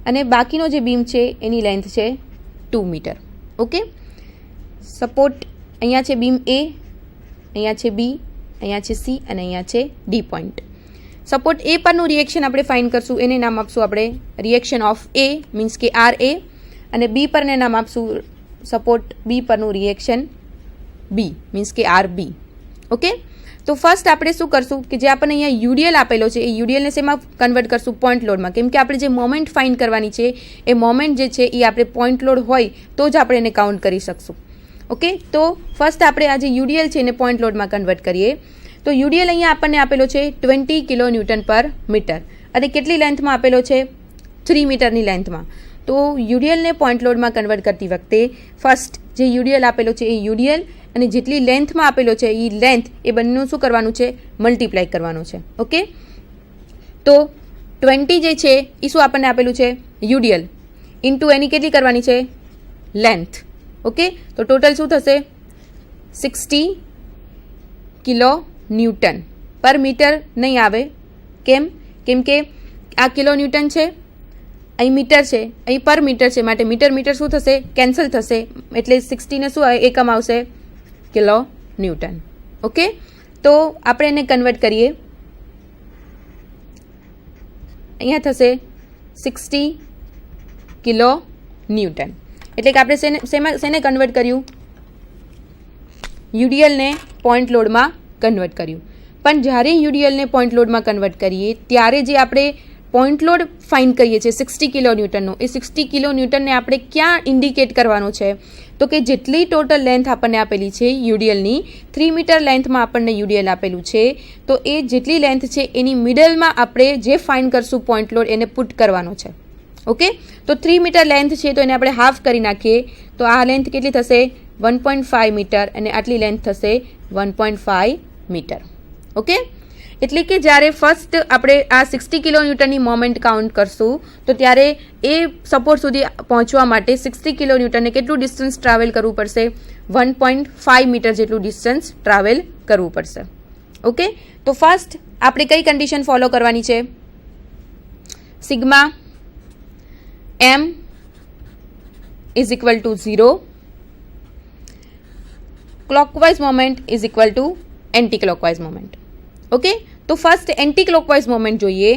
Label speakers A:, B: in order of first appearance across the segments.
A: અને બાકીનો જે બીમ છે એની લેન્થ છે 2 મીટર. ઓકે, સપોર્ટ અહીંયા છે બીમ એ, અહીંયા છે બી, અહીંયા છે સી અને અહીંયા છે ડી પોઈન્ટ. સપોર્ટ એ પરનું રિએક્શન આપણે ફાઇન્ડ કરશું, એને નામ આપશું આપણે રિએક્શન ઓફ એ, મીન્સ કે આર એ, અને બી પરને નામ આપશું સપોર્ટ બી પરનું રિએક્શન બી, મીન્સ કે આર બી. ઓકે, તો ફર્સ્ટ આપણે શું કરશું કે જે આપણને અહીંયા યુડીએલ આપેલો છે એ યુડીએલને શેમાં કન્વર્ટ કરશું? પોઈન્ટ લોડમાં. કેમ કે આપણે જે મોમેન્ટ ફાઇન્ડ કરવાની છે એ મોમેન્ટ જે છે એ આપણે પોઈન્ટ લોડ હોય તો જ આપણે એને કાઉન્ટ કરી શકશું. ઓકે, તો ફર્સ્ટ આપણે આ જે યુડીએલ છે એને પોઈન્ટ લોડમાં કન્વર્ટ કરીએ. તો યુડીએલ અહીંયા આપણને આપેલો છે 20 કિલો ન્યૂટન પર મીટર અને કેટલી લેન્થમાં આપેલો છે? 3 મીટરની લેન્થમાં. તો યુડીએલને પોઈન્ટ લોડમાં કન્વર્ટ કરતી વખતે ફર્સ્ટ જે યુડીએલ આપેલો છે એ યુડીએલ અને જેટલી લેન્થમાં આપેલો છે એ લેન્થ એ બંનેનું શું કરવાનું છે? મલ્ટીપ્લાય કરવાનું છે. ઓકે, તો 20 જે છે એ શું આપણને આપેલું છે? યુડીએલ ઇન્ટુ એની કેટલી કરવાની છે? લેન્થ. ઓકે, તો ટોટલ શું થશે? 60 કિલો ન્યૂટન પર મીટર નહીં આવે. કેમ? કેમ કે આ કિલો ન્યૂટન છે, અહીં મીટર છે, અહીં પર મીટર છે, માટે મીટર મીટર શું થશે? કેન્સલ થશે. એટલે 60 ને શું એકમ આવશે? Kilo newton. ઓકે, તો આપણે એને કન્વર્ટ કરીએ. અહીંયા થશે 60 કિલો ન્યૂટન. એટલે કે આપણે શેને કન્વર્ટ કર્યું? યુડીએલને પોઈન્ટ લોડમાં કન્વર્ટ કર્યું. પણ જ્યારે યુડીએલને પોઈન્ટ લોડમાં કન્વર્ટ કરીએ ત્યારે જે આપણે પોઈન્ટ લોડ ફાઇન્ડ કરીએ છીએ 60 કિલો ન્યૂટનનો, એ 60 કિલો ન્યૂટનને આપણે ક્યાં ઇન્ડિકેટ કરવાનું છે? તો કે જેટલી ટોટલ લેન્થ આપણને આપેલી છે યુડીએલની, 3 મીટર લેન્થમાં આપણને યુડીએલ આપેલું છે, તો એ જેટલી લેન્થ છે એની મિડલમાં આપણે જે ફાઇન્ડ કરશું પોઈન્ટ લોડ એને પુટ કરવાનો છે. ઓકે, તો 3 મીટર લેન્થ છે તો એને આપણે હાફ કરી નાખીએ. તો આ લેન્થ કેટલી થશે? 1.5 મીટર અને આટલી લેન્થ થશે 1.5 મીટર. ઓકે, એટલે કે જ્યારે ફર્સ્ટ આપણે આ 60 કિલો ન્યૂટનની મોમેન્ટ કાઉન્ટ કરશું તો ત્યારે એ સપોર્ટ સુધી પહોંચવા માટે 60 કિલો ન્યૂટનને કેટલું ડિસ્ટન્સ ટ્રાવેલ કરવું પડશે? 1.5 મીટર જેટલું ડિસ્ટન્સ ટ્રાવેલ કરવું પડશે. ઓકે, તો ફર્સ્ટ આપણે કઈ કન્ડિશન ફોલો કરવાની છે? Sigma M is equal to 0, clockwise moment is equal to anti clockwise moment. Okay, તો ફર્સ્ટ એન્ટી ક્લોકવાઇઝ મોમેન્ટ જોઈએ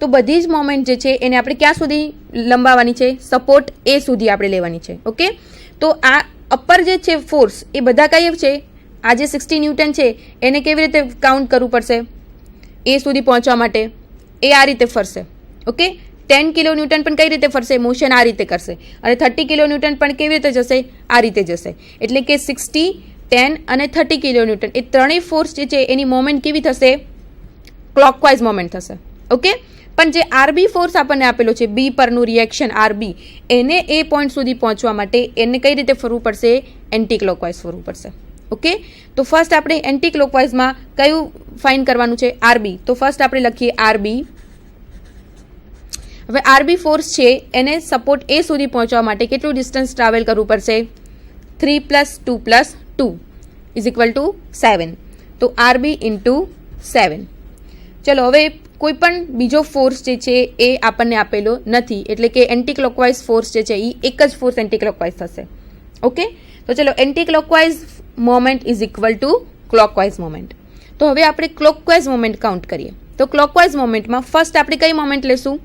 A: તો બધી જ મોમેન્ટ જે છે એને આપણે ક્યાં સુધી લંબાવવાની છે? સપોર્ટ એ સુધી આપણે લેવાની છે. ઓકે, તો આ અપર જે છે ફોર્સ એ બધા કઈ છે? આ જે 60 ન્યૂટન છે એને કેવી રીતે કાઉન્ટ કરવું પડશે? એ સુધી પહોંચવા માટે એ આ રીતે ફરશે. ઓકે, 10 કિલો ન્યૂટન પણ કઈ રીતે ફરશે? મોશન આ રીતે કરશે. અને 30 કિલો ન્યૂટન પણ કેવી રીતે જશે? આ રીતે જશે. એટલે કે 60, 10 અને 30 કિલો ન્યૂટન એ ત્રણેય ફોર્સ જે છે એની મોમેન્ટ કેવી થશે? ક્લોકવાઇઝ મોમેન્ટ થશે. ઓકે, પણ જે આરબી ફોર્સ આપણને આપેલો છે બી પરનું રિએક્શન આરબી, એને એ પોઈન્ટ સુધી પહોંચવા માટે એને કઈ રીતે ફરવું પડશે? એન્ટી ક્લોકવાઇઝ ફરવું પડશે. ઓકે, તો ફર્સ્ટ આપણે એન્ટી ક્લોકવાઇઝમાં કયું ફાઇન્ડ કરવાનું છે? આરબી. તો ફર્સ્ટ આપણે લખીએ આરબી. હવે આરબી ફોર્સ છે એને સપોર્ટ એ સુધી પહોંચવા માટે કેટલું ડિસ્ટન્સ ટ્રાવેલ કરવું પડશે? 3 + 2 + 2 ઇઝ ઇક્વલ ટુ 7. તો આરબી ઇન્ટુ 7. ચલો, હવે કોઈ પણ બીજો ફોર્સ જે છે એ આપણને આપેલો નથી, એટલે કે એન્ટી ક્લોકવાઇઝ ફોર્સ જે છે એ એક જ ફોર્સ એન્ટી ક્લોકવાઇઝ થશે. ઓકે, તો ચલો anti clockwise moment is equal two clockwise moment. તો હવે આપણે ક્લોકવાઇઝ મોમેન્ટ કાઉન્ટ કરીએ. તો ક્લોકવાઇઝ મોમેન્ટમાં ફર્સ્ટ આપણે કઈ મોમેન્ટ લેશું?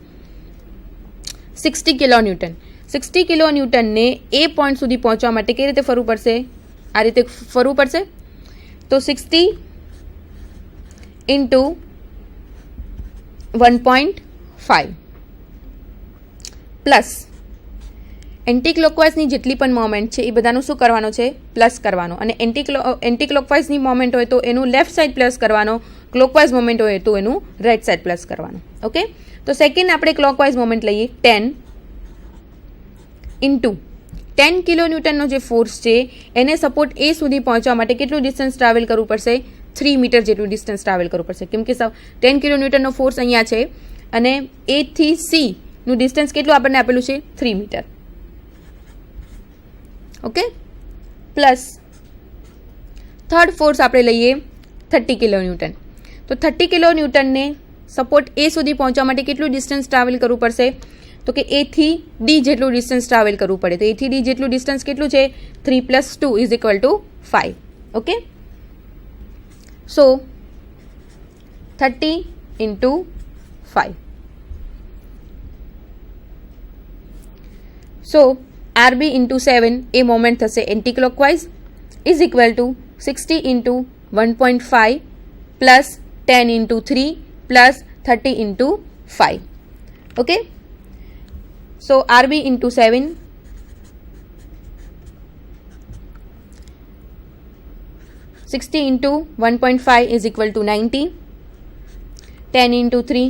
A: 60 કિલો ન્યૂટન. 60 કિલો ન્યૂટનને એ પોઈન્ટ સુધી પહોંચવા માટે કઈ રીતે ફરવું પડશે? આ રીતે ફરવું પડશે. તો 60 ઇન્ટુ 1.5 પ્લસ એન્ટી ક્લોકવાઇઝની જેટલી પણ મોમેન્ટ છે એ બધાનું શું કરવાનો છે? પ્લસ કરવાનો. અને એન્ટી ક્લોકવાઇઝની મોમેન્ટ હોય તો એનું લેફ્ટ સાઈડ પ્લસ કરવાનો, ક્લોકવાઇઝ મોમેન્ટ હોય તો એનું રાઈટ સાઈડ પ્લસ કરવાનું. ઓકે, તો સેકન્ડ આપણે ક્લોકવાઇઝ મોમેન્ટ લઈએ 10 ઇન્ટુ 10 કિલો ન્યૂટનનો જે ફોર્સ છે એને સપોર્ટ એ સુધી પહોંચવા માટે કેટલું ડિસ્ટન્સ ટ્રાવેલ કરવું પડશે? 3 મીટર જેટલું ડિસ્ટન્સ ટ્રાવેલ કરવું પડશે. કેમ કે 10 કિલો ન્યૂટનનો ફોર્સ અહીંયા છે અને એ થી સી નું ડિસ્ટન્સ કેટલું આપણને આપેલું છે? 3 metre. Okay, plus third force આપણે લઈએ 30 કિલો ન્યૂટન. તો 30 કિલો ન્યૂટનને સપોર્ટ એ સુધી પહોંચવા માટે કેટલું ડિસ્ટન્સ ટ્રાવેલ કરવું પડશે? તો કે એ થી ડી જેટલું ડિસ્ટન્સ ટ્રાવેલ કરવું પડે. તો એ થી ડી જેટલું ડિસ્ટન્સ કેટલું છે? 3 + 2 = 5. ઓકે, સો 30 × 5. સો RB × 7 એ મોમેન્ટ થશે એન્ટી ક્લોકવાઇઝ = 60 × 1.5 + 10 × 3 + 30 × 5. ઓકે, સો RB × 7 60 × 1.5 = 90, 10 × 3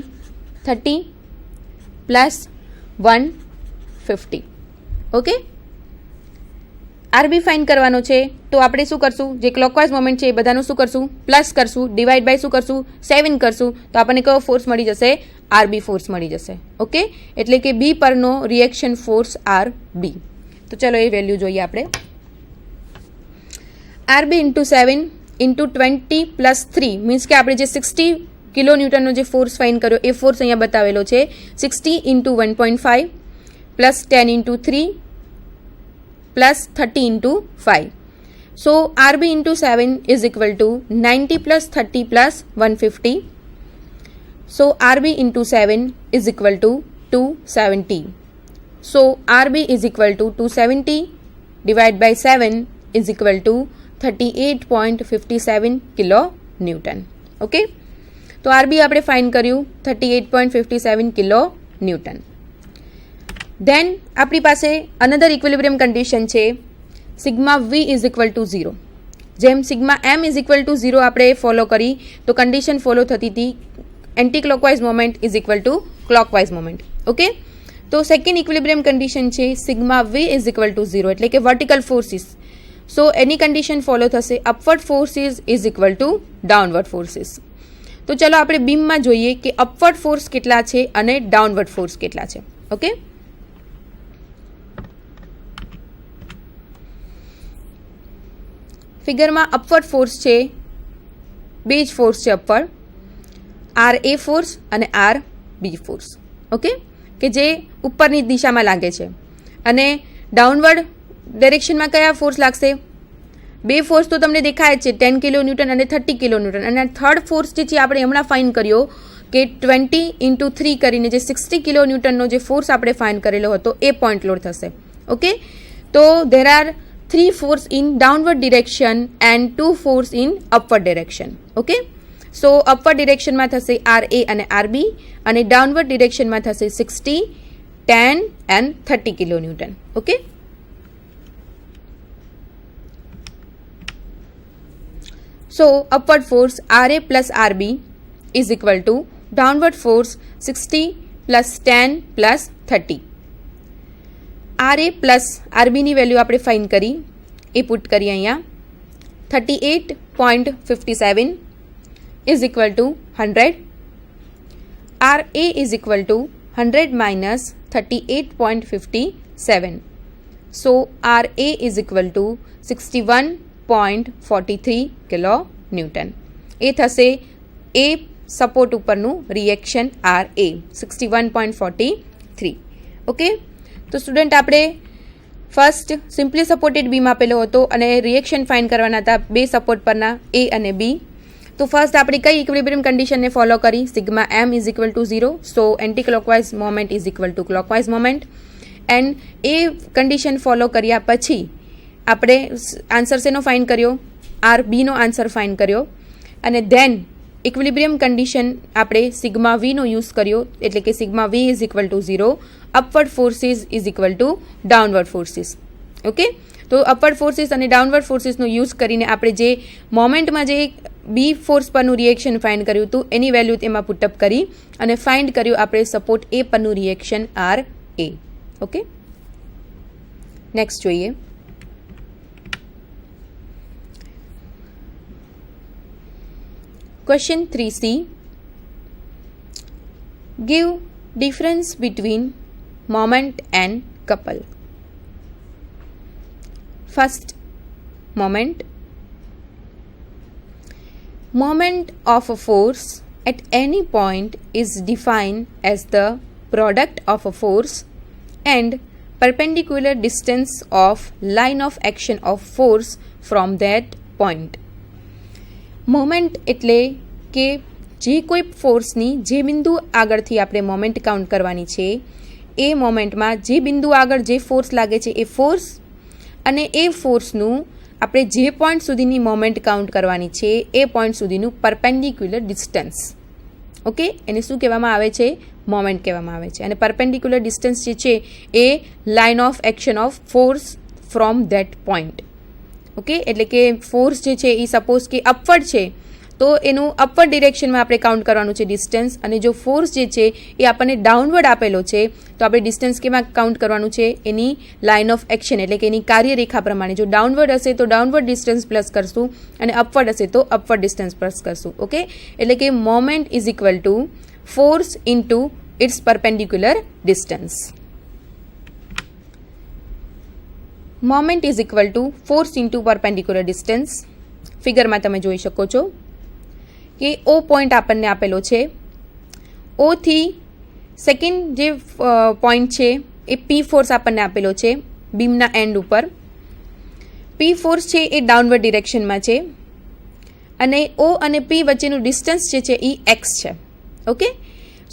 A: 30 + 150. ઓકે, RB ફાઇન્ડ કરવાનો છે. તો આપણે શું કરશું? જે ક્લોકવાઇઝ મોમેન્ટ છે એ બધાનું શું કરશું? પ્લસ કરશું, ડિવાઈડ બાય શું કરશું? 7 કરશું. તો આપણને કયો ફોર્સ મળી જશે? RB ફોર્સ મળી જશે. ઓકે, એટલે કે બી પરનો રિએક્શન ફોર્સ RB. તો ચલો એ વેલ્યુ જોઈએ આપણે. RB × 7 × 20 + 3 મીન્સ કે આપણે જે 60 કિલોન્યુટનનો જે ફોર્સ ફાઇન્ડ કર્યો એ ફોર્સ અહીંયા બતાવેલો છે. 60 × 1.5 + 10 × 3 + 30 × 5. So RB × 7 = 90 + 30 + 150. So RB × 7 = 270. So RB = 270 divided by 7 = 38.57 kilonewton. Okay, તો RB આપણે ફાઇન્ડ કર્યું 38.57 કિલોન્યુટન. ધેન આપણી પાસે અનધર ઇક્વિલિબ્રિયમ કન્ડિશન છે σV = 0. જેમ σM = 0 આપણે ફોલો કરી તો કન્ડિશન ફોલો થતી હતી anti clockwise moment = clockwise moment. Okay, તો સેકન્ડ ઇક્વિલિબ્રિયમ કન્ડિશન છે σV = 0 એટલે કે વર્ટિકલ ફોર્સિસ. સો એની કન્ડિશન ફોલો થશે અપવર્ડ ફોર્સિસ = ડાઉનવર્ડ ફોર્સિસ. તો ચલો આપણે બીમમાં જોઈએ કે અપવર્ડ ફોર્સ કેટલા છે અને ડાઉનવર્ડ ફોર્સ કેટલા છે. ઓકે, ફિગરમાં અપવર્ડ ફોર્સ છે, બે જ ફોર્સ છે અપવર્ડ, RA ફોર્સ અને RB ફોર્સ. ઓકે, કે જે ઉપરની દિશામાં લાગે છે. અને ડાઉનવર્ડ ડાયરેક્શનમાં કયા ફોર્સ લાગશે? બે ફોર્સ તો તમને દેખાય જ છે, 10 કિલોન્યુટન અને 30 કિલોન્યુટન. અને થર્ડ ફોર્સ જે છે આપણે હમણાં ફાઇન્ડ કર્યો કે 20 × 3 કરીને જે 60 કિલોન્યુટનનો જે ફોર્સ આપણે ફાઇન્ડ કરેલો હતો એ પોઈન્ટ લોડ થશે. ઓકે, તો there are 3 force in downward direction and 2 force in upward direction. Okay, so upward direction માં થશે RA અને RB અને downward direction માં થશે 60, 10 and 30 kilonewton. Okay, so upward force RA plus RB is equal to downward force 60 plus 10 plus 30. RA plus RBની value આપણે find કરી એ put કરી અહીંયા 38.57 = 100. RA = 100 minus 38.57. So RA = 61.43 kilonewton. એ થશે એ સપોર્ટ ઉપરનું રિએક્શન RA 61.43. ઓકે, તો સ્ટુડન્ટ આપણે ફર્સ્ટ સિમ્પલી સપોર્ટેડ બીમ આપેલો હતો અને રિએક્શન ફાઇન્ડ કરવાના હતા બે સપોર્ટ પરના A અને B. તો ફર્સ્ટ આપણે કઈ ઇક્વિલિબ્રિયમ કન્ડિશનને ફોલો કરી? σM = 0. So anti clockwise moment = clockwise moment. And A condition follow કર્યા પછી આપણે આન્સર શેનો ફાઇન્ડ કર્યો? RBનો આન્સર ફાઇન્ડ કર્યો. અને ધેન ઇક્વિલિબ્રિયમ કન્ડિશન આપણે σVનો યુઝ કર્યો એટલે કે σV = 0. upward forces = downward forces. Okay, તો upward forces અને downward forcesનો યુઝ કરીને આપણે જે મોમેન્ટમાં જે બી ફોર્સ પરનું રિએક્શન ફાઇન્ડ કર્યું હતું એની વેલ્યુ તેમાં પુટઅપ કરી અને ફાઇન્ડ કર્યું આપણે સપોર્ટ એ પરનું રિએક્શન RA. ઓકે, નેક્સ્ટ જોઈએ. Question 3C. Give difference between moment and couple. First, moment. Moment of a force at any point is defined as the product of a force and perpendicular distance of line of action of force from that point. Moment એટલે કે જે કોઈ ફોર્સની જે બિંદુ આગળથી આપણે moment count કરવાની છે એ મોમેન્ટમાં જે બિંદુ આગળ જે ફોર્સ લાગે છે એ ફોર્સ અને એ ફોર્સનું આપણે જે પોઈન્ટ સુધીની મોમેન્ટ કાઉન્ટ કરવાની છે એ પોઈન્ટ સુધીનું પરપેન્ડિક્યુલર ડિસ્ટન્સ. ઓકે, એને શું કહેવામાં આવે છે? મોમેન્ટ કહેવામાં આવે છે. અને પરપેન્ડિક્યુલર ડિસ્ટન્સ જે છે એ line of action of force from that point. Okay, એટલે કે ફોર્સ જે છે એ સપોઝ કે અપવર્ડ છે તો એનું અપવર્ડ ડિરેક્શનમાં આપણે કાઉન્ટ કરવાનું છે ડિસ્ટન્સ, અને જો ફોર્સ જે છે એ આપણને ડાઉનવર્ડ આપેલો છે તો આપણે ડિસ્ટન્સ કેમાં કાઉન્ટ કરવાનું છે? એની લાઇન ઓફ એક્શન એટલે કે એની કાર્યરેખા પ્રમાણે. જો ડાઉનવર્ડ હશે તો ડાઉનવર્ડ ડિસ્ટન્સ પ્લસ કરશું, અને અપવર્ડ હશે તો અપવર્ડ ડિસ્ટન્સ પ્લસ કરશું. ઓકે, એટલે કે moment is equal to force into its perpendicular distance. Moment is equal to force into perpendicular distance. ફિગરમાં તમે જોઈ શકો છો કે ઓ પોઈન્ટ આપણને આપેલો છે. ઓથી સેકન્ડ જે પોઈન્ટ છે એ પી ફોર્સ આપણને આપેલો છે બીમના એન્ડ ઉપર. પી ફોર્સ છે એ ડાઉનવર્ડ ડિરેક્શનમાં છે, અને ઓ અને પી વચ્ચેનું ડિસ્ટન્સ જે છે એ એક્સ છે. ઓકે,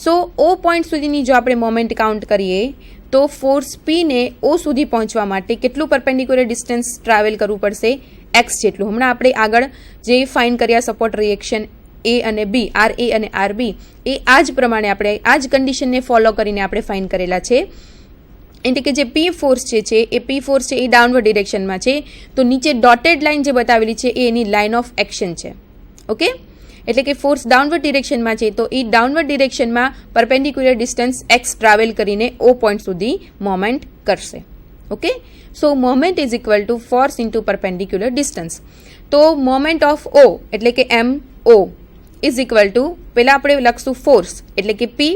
A: સો ઓ પોઈન્ટ સુધીની જો આપણે મોમેન્ટ કાઉન્ટ કરીએ તો ફોર્સ પીને ઓ સુધી પહોંચવા માટે કેટલું પરપેન્ડિક્યુલર ડિસ્ટન્સ ટ્રાવેલ કરવું પડશે? એક્સ જેટલું. હમણાં આપણે આગળ જે ફાઇન કર્યા સપોર્ટ રિએક્શન એ અને બી, આર એ અને આર બી, એ આ જ પ્રમાણે આપણે આ જ કન્ડિશનને ફોલો કરીને આપણે ફાઇન કરેલા છે. એટલે કે જે પી ફોર્સ છે એ પી ફોર્સ છે એ ડાઉનવર્ડ ડિરેક્શનમાં છે, તો નીચે ડોટેડ લાઇન જે બતાવેલી છે એ એની લાઇન ઓફ એક્શન છે. ઓકે, એટલે કે ફોર્સ ડાઉનવર્ડ ડિરેક્શનમાં છે તો એ ડાઉનવર્ડ ડિરેક્શનમાં પરપેન્ડિક્યુલર ડિસ્ટન્સ એક્સ ટ્રાવેલ કરીને ઓ પોઈન્ટ સુધી મોમેન્ટ કરશે. Okay, so moment is equal to force into perpendicular distance. તો મોમેન્ટ ઓફ ઓ એટલે કે M O is equal to પહેલાં આપણે લખશું ફોર્સ એટલે કે પી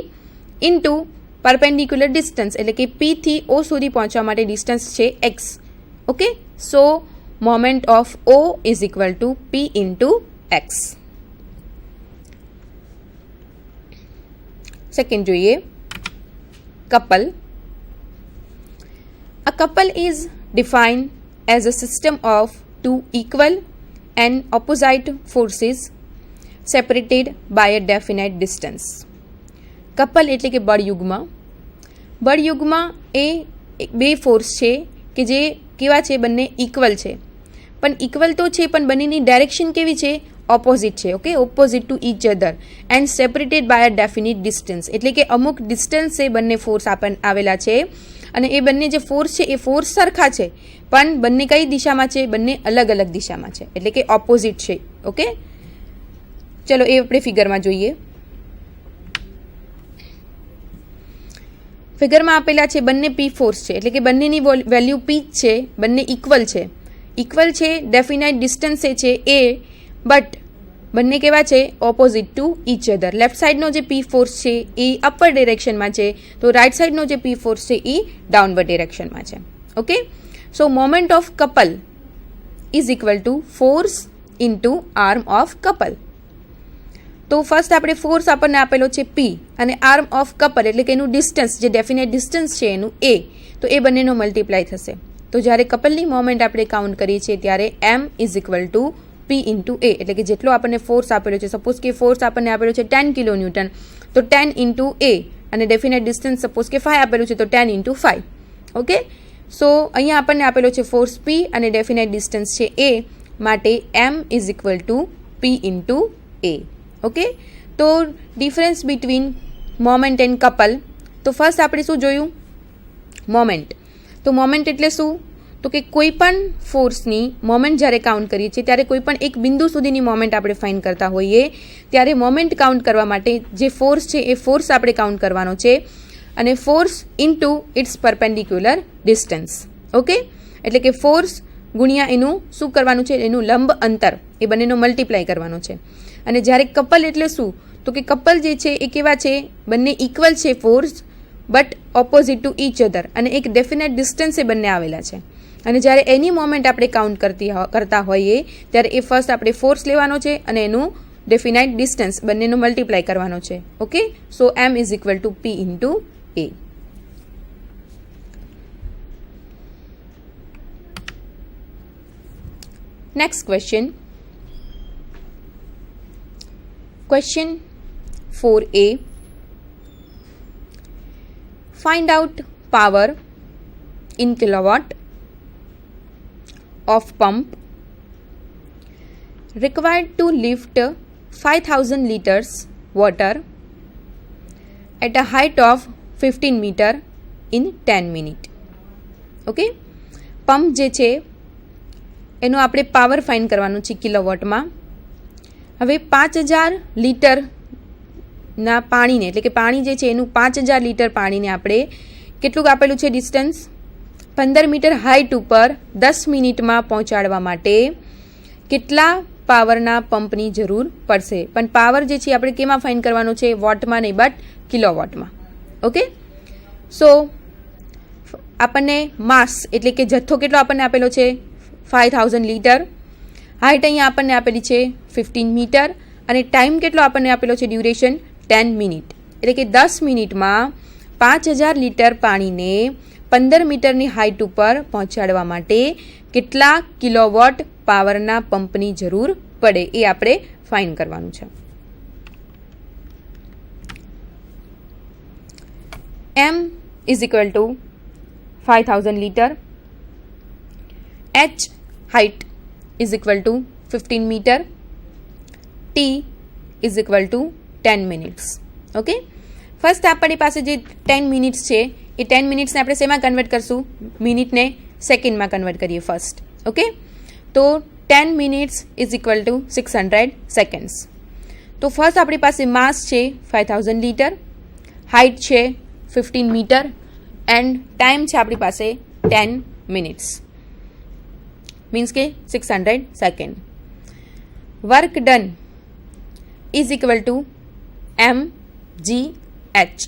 A: ઇન્ટુ પરપેન્ડિક્યુલર ડિસ્ટન્સ એટલે કે પીથી ઓ સુધી પહોંચવા માટે ડિસ્ટન્સ છે x. Okay, so moment of O is equal to P into x. Second જોઈએ, couple. A couple is defined as a system of two equal and opposite forces separated by a definite distance. couple એટલે કે બળયુગ્મ. બળયુગ્મ એ બે force છે કે જે કેવા છે? બંને ઇક્વલ છે. પણ ઇક્વલ તો છે પણ બંનેની ડાયરેક્શન કેવી છે? ઓપોઝિટ છે. Okay, opposite to each other and separated by a definite distance એટલે કે અમુક ડિસ્ટન્સે બંને ફોર્સ આવેલા છે, અને એ બંને જે ફોર્સ છે એ ફોર્સ સરખા છે પણ બંને કઈ દિશામાં છે? બંને અલગ અલગ દિશામાં છે, એટલે કે ઓપોઝિટ છે. ઓકે, ચલો એ આપણે ફિગરમાં જોઈએ. ફિગરમાં આપેલા છે બંને પી ફોર્સ છે એટલે કે બંનેની વેલ્યુ પી જ છે, બંને ઇક્વલ છે. ઇક્વલ છે, ડેફિનાઇટ ડિસ્ટન્સે છે એ, બટ બંને કેવા છે? Opposite to each other. Left સાઈડનો જે પી ફોર્સ છે એ અપર ડિરેક્શનમાં છે, તો રાઇટ સાઈડનો જે પી ફોર્સ છે એ ડાઉનવર્ડ ડિરેક્શનમાં છે. Okay, so moment of couple is equal to force into arm of couple. તો ફર્સ્ટ આપણે ફોર્સ આપણને આપેલો છે પી, અને આર્મ ઓફ કપલ એટલે કે એનું ડિસ્ટન્સ જે ડેફિનેટ ડિસ્ટન્સ છે એનું એ, તો એ બંનેનો મલ્ટીપ્લાય થશે. તો જ્યારે કપલની મોમેન્ટ આપણે કાઉન્ટ કરીએ છીએ ત્યારે M is equal to P into A એટલે કે જેટલો આપણને ફોર્સ આપેલો છે, સપોઝ કે ફોર્સ આપણને આપેલો છે 10 કિલો ન્યૂટન, તો 10 ઇન્ટુ એ, અને ડેફિનેટ ડિસ્ટન્સ સપોઝ કે 5 આપેલું છે તો 10 ઇન્ટુ 5. ઓકે, સો અહીંયા આપણને આપેલો છે ફોર્સ પી અને ડેફિનેટ ડિસ્ટન્સ છે એ, માટે M is equal to P into A. Okay, તો difference between moment and couple. તો ફર્સ્ટ આપણે શું જોયું? મોમેન્ટ. તો મોમેન્ટ એટલે શું? તો કે કોઈ પણ ફોર્સની મોમેન્ટ જ્યારે કાઉન્ટ કરીએ છીએ ત્યારે કોઈ પણ એક બિંદુ સુધીની મોમેન્ટ આપણે ફાઇન કરતા હોઈએ ત્યારે મોમેન્ટ કાઉન્ટ કરવા માટે જે ફોર્સ છે એ ફોર્સ આપણે કાઉન્ટ કરવાનો છે, અને force into its perpendicular distance. Okay, એટલે કે ફોર્સ ગુણ્યા એનું શું કરવાનું છે? એનું લંબ અંતર, એ બંનેનો મલ્ટીપ્લાય કરવાનો છે. અને જ્યારે કપલ એટલે શું? તો કે કપલ જે છે એ કેવા છે? બંને ઇક્વલ છે force, but opposite to each અધર, અને એક ડેફિનેટ ડિસ્ટન્સે બંને આવેલા છે. અને જ્યારે એની મોમેન્ટ આપણે કાઉન્ટ કરતા હોઈએ ત્યારે એ ફર્સ્ટ આપણે ફોર્સ લેવાનો છે અને એનું ડેફિનાઇટ ડિસ્ટન્સ બંનેનો મલ્ટીપ્લાય કરવાનો છે. Okay, so M is equal to P into A. Next question. Question 4A. Find out power in kilowatt of pump required to lift 5000 liters water at a height of 15 meter in 10 minutes. Okay, pump જે છે એનો આપણે power find કરવાનું છે કિલોવોટમાં. હવે 5000 લીટરના પાણીને, એટલે કે પાણી જે છે એનું 5000 લીટર પાણીને આપણે કેટલું આપેલું છે ડિસ્ટન્સ 15 મીટર હાઇટ ઉપર 10 મિનિટમાં પહોંચાડવા માટે કેટલા પાવરના પંપની જરૂર પડશે. પણ પાવર જે છે આપણે કેમાં ફાઇન્ડ કરવાનો છે? વોટમાં નહીં, બટ કિલોવોટમાં. ઓકે, સો આપણને માસ એટલે કે જથ્થો કેટલો આપણને આપેલો છે 5000 લીટર. હાઇટ અહીંયા આપણને આપેલી છે 15 મીટર અને ટાઈમ કેટલો આપણને આપેલો છે ડ્યુરેશન 10 મિનિટ. એટલે કે 10 મિનિટમાં 5000 લીટર પાણીને 15 મીટરની હાઇટ ઉપર પહોંચાડવા માટે કેટલા કિલોવોટ પાવરના પંપની જરૂર પડે એ આપણે ફાઇન્ડ કરવાનું છે. M is equal to 5000 liter, H height is equal to 15 meter, T is equal to 10 minutes. Okay, first આપણી પાસે જે 10 મિનિટ્સ છે એ 10 મિનિટ્સને આપણે શેમાં કન્વર્ટ કરશું? મિનિટને સેકન્ડમાં કન્વર્ટ કરીએ ફર્સ્ટ. ઓકે, તો 10 minutes is equal two 600 seconds. તો ફર્સ્ટ આપણી પાસે માસ છે 5000 લીટર, હાઇટ છે 15 મીટર એન્ડ ટાઈમ છે આપણી પાસે 10 મિનિટ્સ, મીન્સ કે 600 second. Work done is equal two mgh.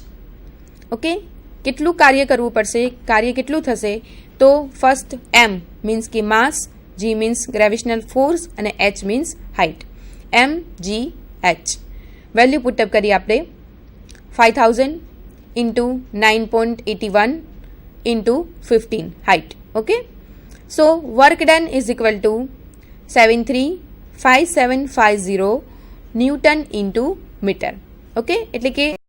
A: Okay, કેટલું કાર્ય કરવું પડશે, કાર્ય કેટલું થશે? તો ફર્સ્ટ m મીન્સ કે માસ, g મીન્સ ગ્રેવિટેશનલ ફોર્સ અને h means height. mgh value put up કરીએ આપણે 5000 into 9.81 into 15 height. Okay, so work done is equal to 735750 Newton into meter. Okay, એટલે કે